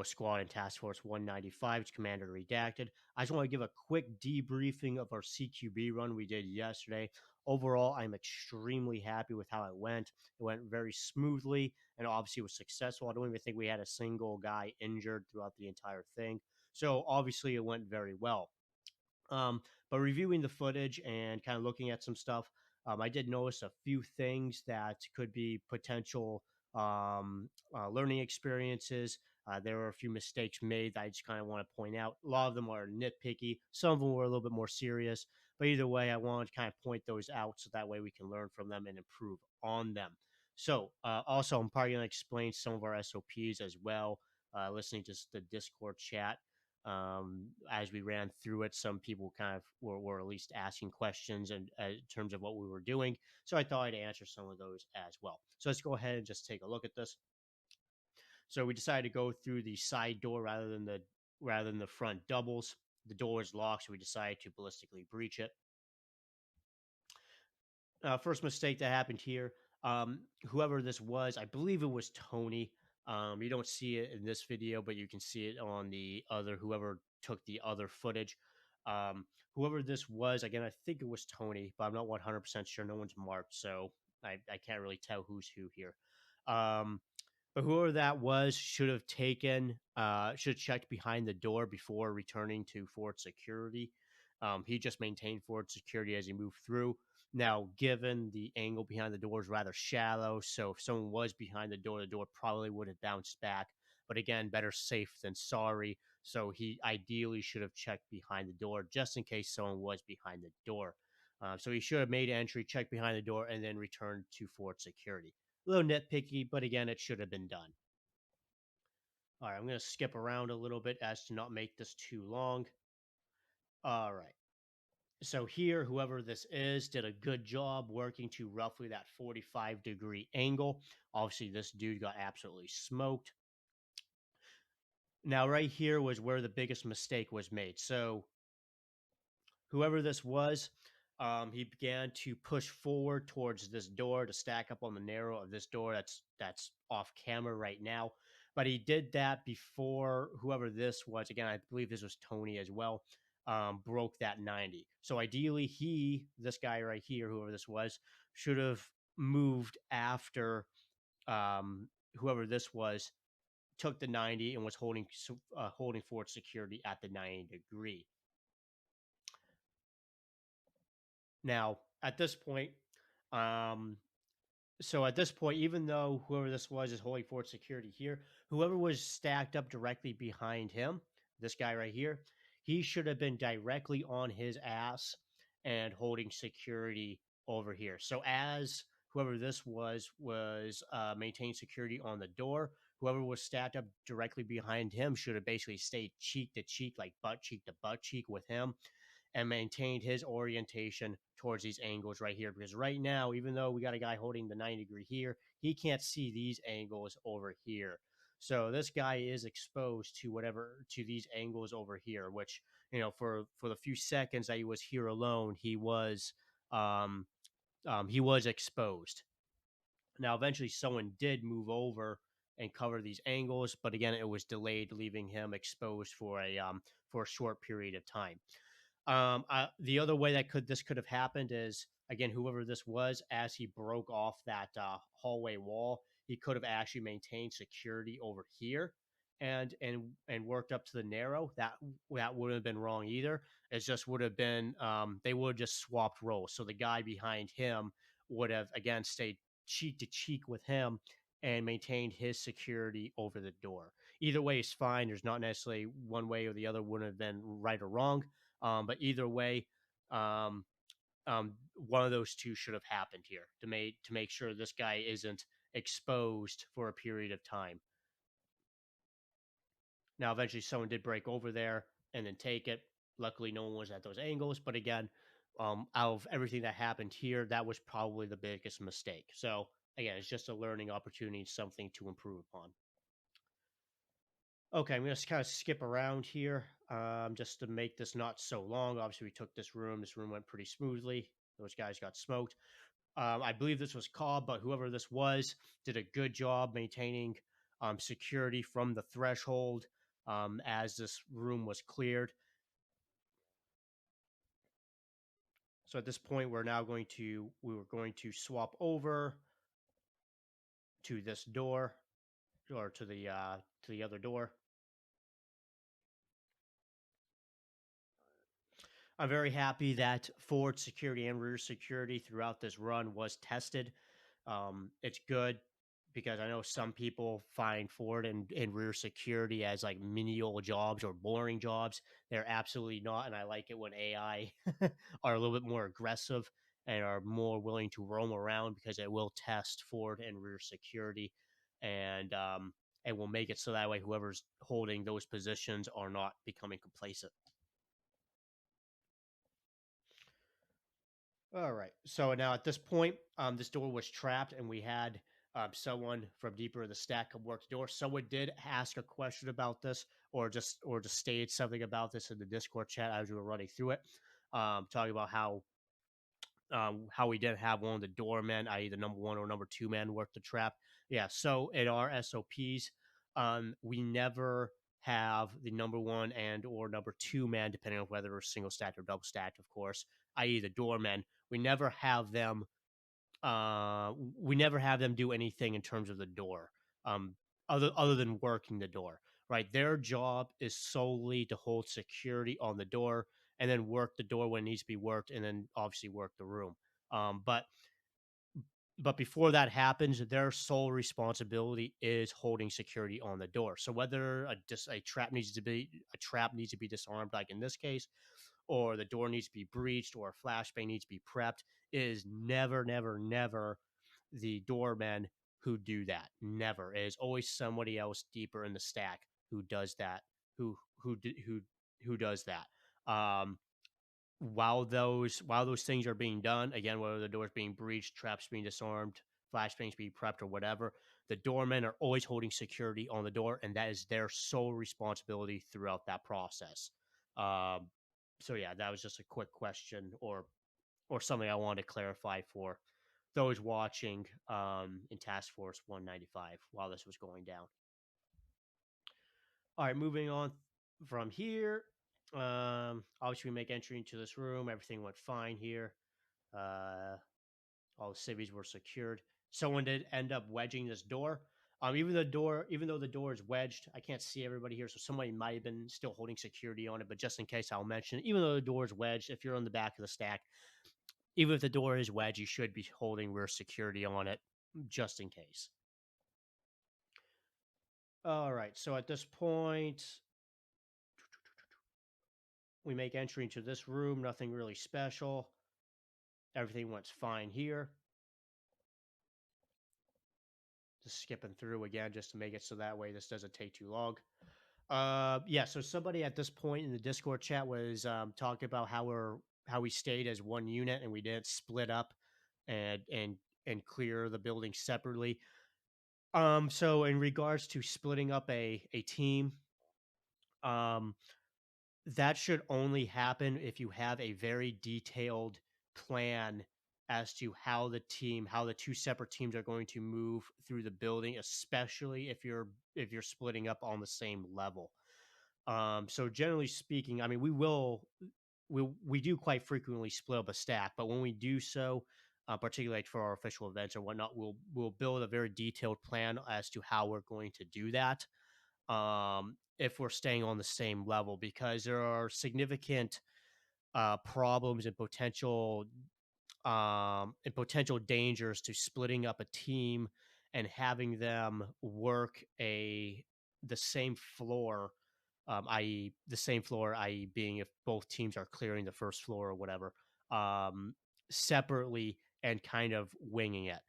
Bravo Squad and Task Force 195, it's Commander Redacted. I just want to give a quick debriefing of our CQB run we did yesterday. Overall, I'm extremely happy with how it went. It went very smoothly and obviously was successful. I don't even think we had a single guy injured throughout the entire thing. So obviously it went very well. Um, but reviewing the footage and kind of looking at some stuff, I did notice a few things that could be potential learning experiences. There were a few mistakes made that I just kind of want to point out. A lot of them are nitpicky. Some of them were a little bit more serious. But either way, I wanted to kind of point those out so that way we can learn from them and improve on them. So also, I'm probably going to explain some of our SOPs as well, listening to the Discord chat as we ran through it. Some people kind of were at least asking questions and in terms of what we were doing. So I thought I'd answer some of those as well. So let's go ahead and just take a look at this. So we decided to go through the side door rather than the front doubles. The door is locked, so we decided to ballistically breach it. First mistake that happened here. Whoever this was, I believe it was Tony. You don't see it in this video, but you can see it on the other, whoever took the other footage. Whoever this was, again, I think it was Tony, but I'm not 100% sure. No one's marked, so I can't really tell who's who here. But whoever that was should have checked behind the door before returning to fort security. He just maintained fort security as he moved through. Now, given the angle behind the door is rather shallow, so if someone was behind the door probably would have bounced back. But again, better safe than sorry. So he ideally should have checked behind the door just in case someone was behind the door. So he should have made entry, checked behind the door, and then returned to fort security. A little nitpicky, but again, it should have been done. All right, I'm going to skip around a little bit as to not make this too long. All right. So here, whoever this is did a good job working to roughly that 45-degree angle. Obviously, this dude got absolutely smoked. Now, right here was where the biggest mistake was made. So whoever this was, he began to push forward towards this door to stack up on the narrow of this door that's off camera right now. But he did that before whoever this was. Again, I believe this was Tony as well. Broke that 90. So ideally, this guy right here, whoever this was, should have moved after whoever this was took the 90 and was holding fort security at the 90 degree. Now, at this point, even though whoever this was is holding fort security here, whoever was stacked up directly behind him, this guy right here, he should have been directly on his ass and holding security over here. So as whoever this was maintaining security on the door, whoever was stacked up directly behind him should have basically stayed cheek to cheek, like butt cheek to butt cheek with him, and maintained his orientation towards these angles right here. Because right now, even though we got a guy holding the 90 degree here, he can't see these angles over here. So this guy is exposed to these angles over here, which, for the few seconds that he was here alone, he was exposed. Now, eventually, someone did move over and cover these angles, but again, it was delayed, leaving him exposed for a short period of time. The other way that this could have happened is, again, whoever this was, as he broke off that hallway wall, he could have actually maintained security over here and worked up to the narrow. That wouldn't have been wrong either. It just would have been they would have just swapped roles. So the guy behind him would have again stayed cheek to cheek with him and maintained his security over the door. Either way is fine. There's not necessarily one way or the other wouldn't have been right or wrong. But either way, one of those two should have happened here to make sure this guy isn't exposed for a period of time. Now, eventually, someone did break over there and then take it. Luckily, no one was at those angles. But again, out of everything that happened here, that was probably the biggest mistake. So again, it's just a learning opportunity, something to improve upon. Okay, I'm going to kind of skip around here just to make this not so long. Obviously, we took this room. This room went pretty smoothly. Those guys got smoked. I believe this was Cobb, but whoever this was did a good job maintaining security from the threshold as this room was cleared. So at this point, we were going to swap over to this door, or to the other door. I'm very happy that forward security and rear security throughout this run was tested. It's good because I know some people find forward and rear security as like menial jobs or boring jobs. They're absolutely not, and I like it when AI are a little bit more aggressive and are more willing to roam around because it will test forward and rear security, and will make it so that way whoever's holding those positions are not becoming complacent. All right. So now at this point, this door was trapped, and we had someone from deeper in the stack come work the door. Someone did ask a question about this, or just stated something about this in the Discord chat as we were running through it, talking about how we didn't have one of the doormen, i.e., the number one or number two man, work the trap. Yeah. So in our SOPs, we never have the number one and or number two man, depending on whether it's single stacked or double stacked, of course, i.e., the doormen. We never have them. We never have them do anything in terms of the door, um, other than working the door. Right, their job is solely to hold security on the door and then work the door when it needs to be worked, and then obviously work the room. Um, but but before that happens, their sole responsibility is holding security on the door. So whether a trap needs to be disarmed, like in this case, or the door needs to be breached, or a flashbang needs to be prepped, it is never, never, never the doormen who do that. Never. It is always somebody else deeper in the stack who does that. Who does that. While those things are being done, again, whether the door's being breached, traps being disarmed, flashbangs being prepped, or whatever, the doormen are always holding security on the door, and that is their sole responsibility throughout that process. Um, so yeah, that was just a quick question, or something I wanted to clarify for those watching in Task Force 195 while this was going down. All right, moving on from here. Obviously, we make entry into this room. Everything went fine here. Uh, all the civvies were secured. Someone did end up wedging this door. Even though the door is wedged, I can't see everybody here, so somebody might have been still holding security on it. But just in case, I'll mention, even though the door is wedged, if you're on the back of the stack, even if the door is wedged, you should be holding rear security on it, just in case. All right, so at this point, we make entry into this room. Nothing really special. Everything went fine here. Just skipping through again just to make it so that way this doesn't take too long. Yeah, so somebody at this point in the Discord chat was talking about how we stayed as one unit and we didn't split up and clear the building separately. So in regards to splitting up a team, um, that should only happen if you have a very detailed plan as to how the two separate teams are going to move through the building, especially if you're splitting up on the same level. So generally speaking, I mean, we do quite frequently split up a stack, but when we do so, particularly like for our official events or whatnot, we'll build a very detailed plan as to how we're going to do that. If we're staying on the same level, because there are significant problems and potential dangers to splitting up a team and having them work a the same floor, i.e., the same floor, i.e., being if both teams are clearing the first floor or whatever, um, separately and kind of winging it.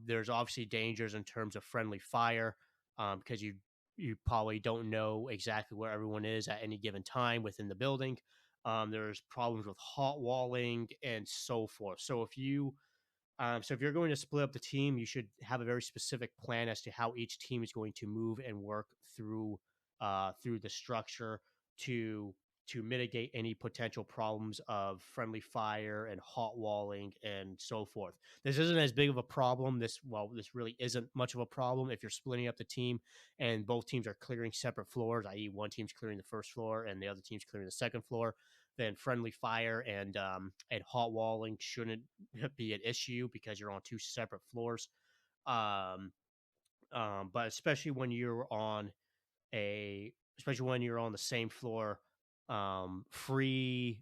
There's obviously dangers in terms of friendly fire because you probably don't know exactly where everyone is at any given time within the building. There's problems with hot walling and so forth. So if you're going to split up the team, you should have a very specific plan as to how each team is going to move and work through the structure to to mitigate any potential problems of friendly fire and hot walling and so forth. This isn't as big of a problem. This really isn't much of a problem if you're splitting up the team and both teams are clearing separate floors, i.e., one team's clearing the first floor and the other team's clearing the second floor. Then friendly fire and hot walling shouldn't be an issue because you're on two separate floors. Um, but especially when you're on the same floor, free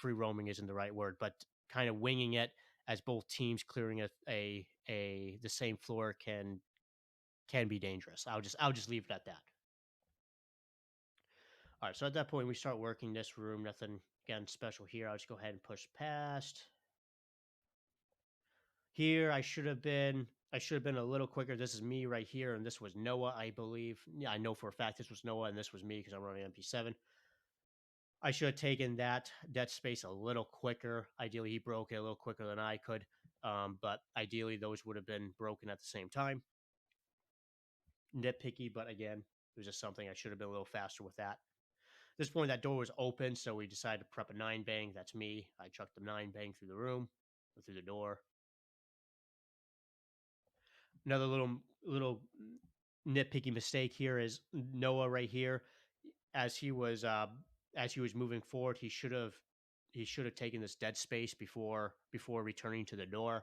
roaming isn't the right word, but kind of winging it as both teams clearing a the same floor can be dangerous. I'll just leave it at that. All right, so at that point we start working this room. Nothing again special here. I'll just go ahead and push past. Here I should have been a little quicker. This is me right here, and this was Noah, I believe. Yeah, I know for a fact this was Noah, and this was me because I'm running MP7. I should have taken that space a little quicker. Ideally, he broke it a little quicker than I could, but ideally those would have been broken at the same time. Nitpicky, but again, it was just something I should have been a little faster with that. At this point, that door was open, so we decided to prep a 9 bang. That's me. I chucked the 9 bang through the room, or through the door. Another little nitpicky mistake here is Noah right here, as he was uh, as he was moving forward, he should have taken this dead space before returning to the door,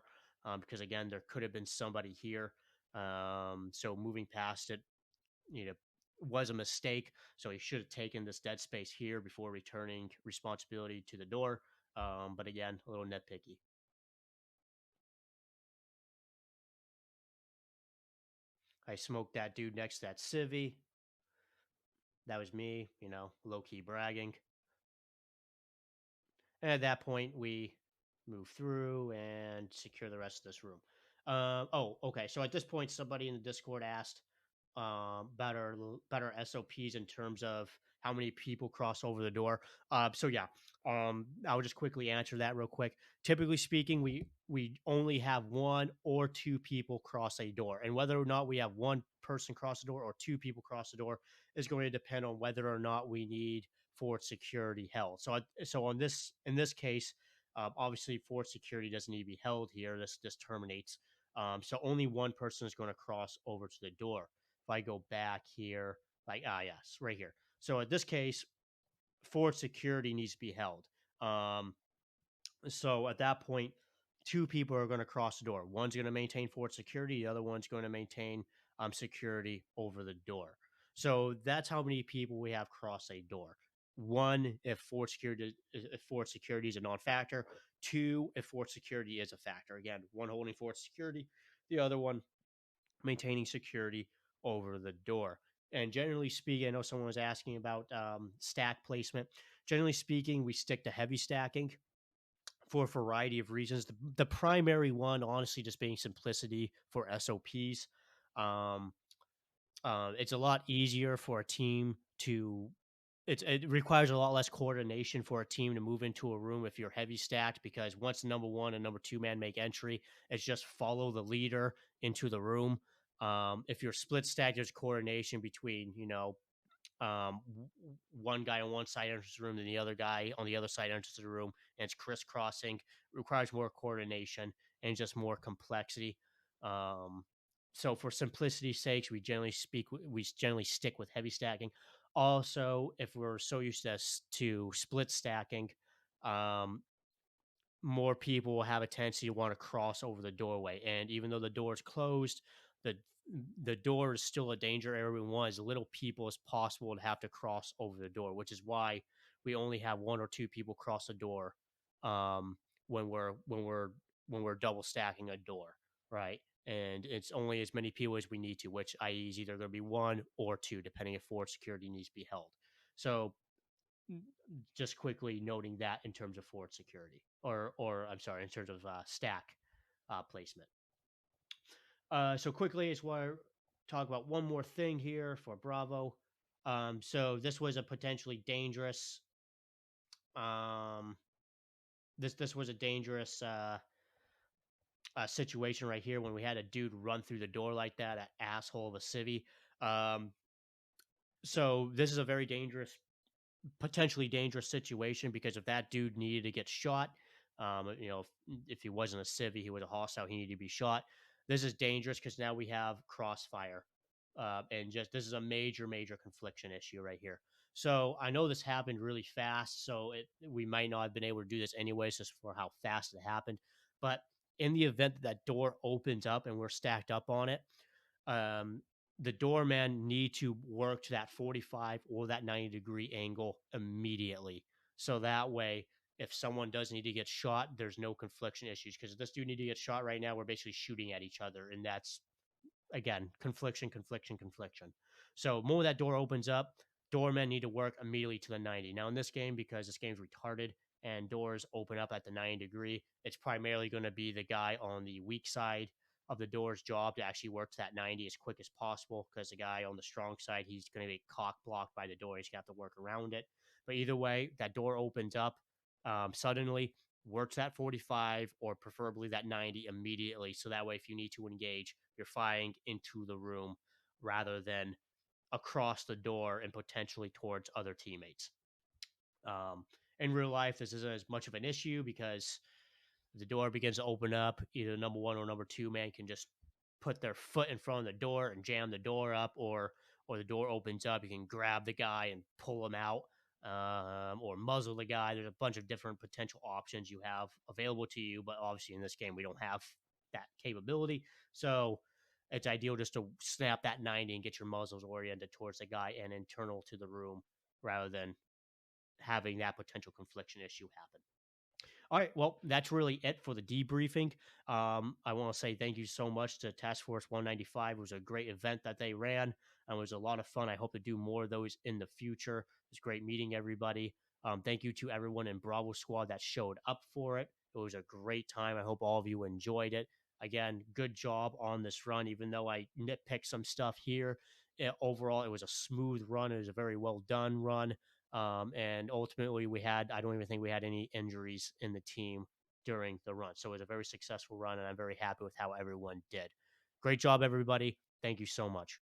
because again there could have been somebody here. So moving past it, you know, was a mistake. So he should have taken this dead space here before returning responsibility to the door. But again, a little nitpicky. I smoked that dude next to that civvy. That was me, low key bragging. And at that point, we move through and secure the rest of this room. Oh, okay. So at this point, somebody in the Discord asked better SOPs in terms of how many people cross over the door. So yeah, I'll just quickly answer that real quick. Typically speaking, we only have one or two people cross a door, and whether or not we have one person cross the door or two people cross the door is going to depend on whether or not we need fort security held. So on this in this case, obviously fort security doesn't need to be held here. This terminates. So only one person is going to cross over to the door. If I go back here, like yes, right here. So in this case, fort security needs to be held. So at that point, two people are going to cross the door. One's going to maintain fort security. The other one's going to maintain security over the door. So that's how many people we have cross a door. One, if fort security is a non-factor. Two, if fort security is a factor. Again, one holding fort security, the other one maintaining security over the door. And generally speaking, I know someone was asking about stack placement. Generally speaking, we stick to heavy stacking for a variety of reasons. The primary one, honestly, just being simplicity for SOPs. Um, it's a lot easier for a team to. It requires a lot less coordination for a team to move into a room if you're heavy stacked, because once number one and number two man make entry, it's just follow the leader into the room. If you're split stacked, there's coordination between one guy on one side enters the room and the other guy on the other side enters the room, and it's crisscrossing. It requires more coordination and just more complexity. um, so for simplicity's sakes, we generally stick with heavy stacking. Also, if we're so used to split stacking, um, more people will have a tendency to want to cross over the doorway. And even though the door is closed, the the door is still a danger area. We want as little people as possible to have to cross over the door, which is why we only have one or two people cross the door um, when we're double stacking a door, right? And it's only as many people as we need to, which i.e. is either going to be one or two, depending if fort security needs to be held. So just quickly noting that in terms of fort security, or I'm sorry, in terms of stack placement. So quickly, I just want to talk about one more thing here for Bravo. So this was a potentially dangerous. Um, this was a dangerous situation right here when we had a dude run through the door like that, an asshole of a civvy. So this is a very dangerous potentially dangerous situation because if that dude needed to get shot, if he wasn't a civvy, he was a hostile, he needed to be shot. This is dangerous because now we have crossfire. And just this is a major, major confliction issue right here. So I know this happened really fast, so we might not have been able to do this anyways, just for how fast it happened. But in the event that that door opens up and we're stacked up on it, um, the doorman need to work to that 45 or that 90-degree angle immediately. So that way, if someone does need to get shot, there's no confliction issues. Because if this dude need to get shot right now, we're basically shooting at each other, and that's again, confliction, confliction, confliction. So the moment that door opens up, doormen need to work immediately to the 90. Now in this game, because this game's retarded and doors open up at the 90-degree, it's primarily going to be the guy on the weak side of the door's job to actually work to that 90 as quick as possible, because the guy on the strong side, he's going to be cock blocked by the door. He's going to have to work around it. But either way, that door opens up suddenly, works that 45 or preferably that 90 immediately. So that way, if you need to engage, you're firing into the room rather than across the door and potentially towards other teammates. Um, in real life, this isn't as much of an issue because the door begins to open up, either number one or number two man can just put their foot in front of the door and jam the door up, or the door opens up, you can grab the guy and pull him out, or muzzle the guy. There's a bunch of different potential options you have available to you, but obviously in this game we don't have that capability. So it's ideal just to snap that 90 and get your muzzles oriented towards the guy and internal to the room rather than having that potential confliction issue happen. All right. Well, that's really it for the debriefing. I want to say thank you so much to Task Force 195. It was a great event that they ran, and it was a lot of fun. I hope to do more of those in the future. It was great meeting everybody. Thank you to everyone in Bravo Squad that showed up for it. It was a great time. I hope all of you enjoyed it. Again, good job on this run, even though I nitpicked some stuff here. Overall, it was a smooth run. It was a very well done run. And ultimately, I don't even think we had any injuries in the team during the run. So it was a very successful run, and I'm very happy with how everyone did. Great job, everybody. Thank you so much.